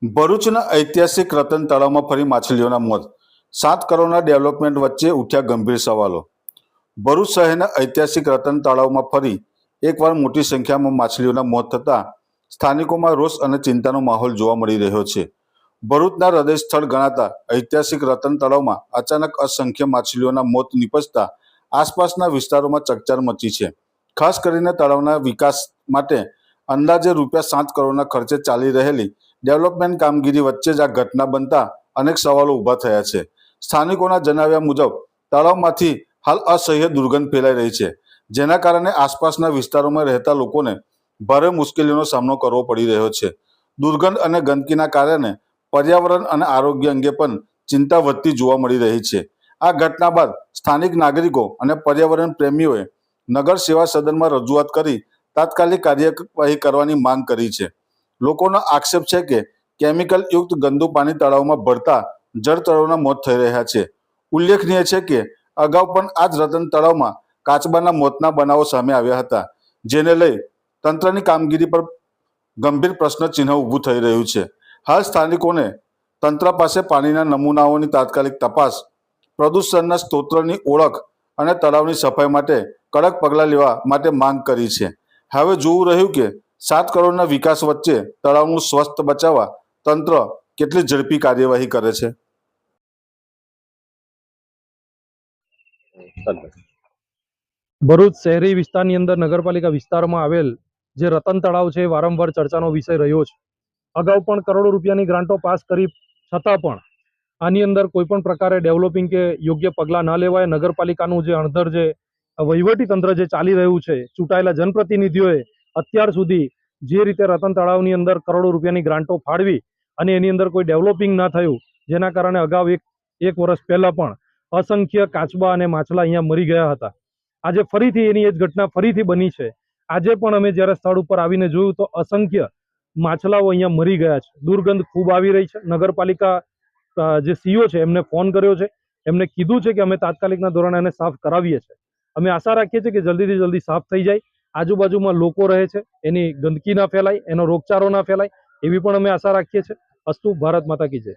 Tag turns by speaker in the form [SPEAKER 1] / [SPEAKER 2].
[SPEAKER 1] ભરૂચના ઐતિહાસિક રતન તળાવમાં ફરી માછલીઓના મોત. 7 કરોડના ડેવલપમેન્ટ વચ્ચે ઉઠ્યા ગંભીર સવાલો. ભરૂચ શહેરના ઐતિહાસિક રતન તળાવમાં ફરી એકવાર મોટી સંખ્યામાં માછલીઓના મોત થતાં સ્થાનિકોમાં રોષ અને ચિંતાનો માહોલ જોવા મળી રહ્યો છે. ભરૂચના હૃદય સ્થળ ગણાતા ઐતિહાસિક રતન તળાવમાં અચાનક અસંખ્ય માછલીઓના મોત નિપજતા આસપાસના વિસ્તારોમાં ચકચાર મચી છે. ખાસ કરીને તળાવના વિકાસ માટે અંદાજે ₹7 કરોડના ખર્ચે ચાલી રહેલી ડેવલપમેન્ટ કામગીરી વચ્ચે જ આ ઘટના બનતા અનેક સવાલો ઊભા થયા છે. સ્થાનિકોના જણાવ્યા મુજબ તળાવમાંથી હાલ અસહ્ય દુર્ગંધ ફેલાઈ રહી છે, જેના કારણે આસપાસના વિસ્તારોમાં રહેતા લોકોને ભારે મુશ્કેલીઓનો સામનો કરવો પડી રહ્યો છે. દુર્ગંધ અને ગંદકીના કારણે પર્યાવરણ અને આરોગ્ય અંગે પણ ચિંતા વધતી જોવા મળી રહી છે. આ ઘટના બાદ સ્થાનિક નાગરિકો અને પર્યાવરણ પ્રેમીઓએ નગર સેવા સદનમાં રજૂઆત કરી તાત્કાલિક કાર્યવાહી કરવાની માંગ કરી છે. લોકોનો આક્ષેપ છે કે કેમિકલ યુક્ત ગંદુ પાણી તળાવમાં ભળતા જળચરોના મોત થઈ રહ્યા છે. ઉલ્લેખનીય છે કે અગાઉ પણ આ જ રતન તળાવમાં કાચબાના મોતના બનાવો સામે આવ્યા હતા, જેને લઈ તંત્રની કામગીરી પર ગંભીર પ્રશ્નચિહ્ન ઊભું થઈ રહ્યું છે. હાલ સ્થાનિકોને તંત્ર પાસે પાણીના નમૂનાઓની તાત્કાલિક તપાસ, પ્રદૂષણના સ્ત્રોતની ઓળખ અને તળાવની સફાઈ માટે કડક પગલાં લેવા માટે માંગ કરી છે. હવે જોવું રહ્યું કે 7 કરોડના વિકાસ વચ્ચે તળાવનું સ્વસ્થ બચાવવા તંત્ર કેટલી ઝડપી કાર્યવાહી કરે છે.
[SPEAKER 2] ભરૂચ શહેરી વિસ્તારની અંદર નગરપાલિકા વિસ્તારમાં આવેલ જે રતન તળાવ છે એ વારંવાર ચર્ચાનો વિષય રહ્યો છે. અગાઉ પણ કરોડો રૂપિયાની ગ્રાન્ટો પાસ કરી છતાં પણ આની અંદર કોઈ પણ પ્રકારે ડેવલપિંગ કે યોગ્ય પગલાં ન લેવાય. નગરપાલિકાનું જે અણધર જે વહીવટી તંત્ર જે ચાલી રહ્યું છે, ચૂંટાયેલા જનપ્રતિનિધિઓએ અત્યાર સુધી જે રીતે રતન તળાવની અંદર કરોડો રૂપિયાની ગ્રાન્ટો ફાળવી અને એની અંદર કોઈ ડેવલપિંગ ના થયું, જેના કારણે અગાઉ એક વર્ષ પહેલા પણ અસંખ્ય કાચબા અને માછલા અહીંયા મરી ગયા હતા. આજે ફરીથી એની એ જ ઘટના ફરીથી બની છે. આજે પણ અમે જ્યારે સ્થળ ઉપર આવીને જોયું તો અસંખ્ય માછલાઓ અહીંયા મરી ગયા છે. દુર્ગંધ ખૂબ આવી રહી છે. નગરપાલિકા જે સીઓ છે એમને ફોન કર્યો છે, એમને કીધું છે કે અમે તાત્કાલિકના ધોરણે એને સાફ કરાવીએ છીએ. અમે આશા રાખીએ છીએ કે જલ્દીથી જલ્દી સાફ થઈ જાય. આજુબાજુમાં લોકો રહે છે, એની ગંદકી ના ફેલાય, એનો રોગચાળો ના ફેલાય, એવી પણ અમે આશા રાખીએ છીએ. અસ્તુ ભારત માતા કી જય.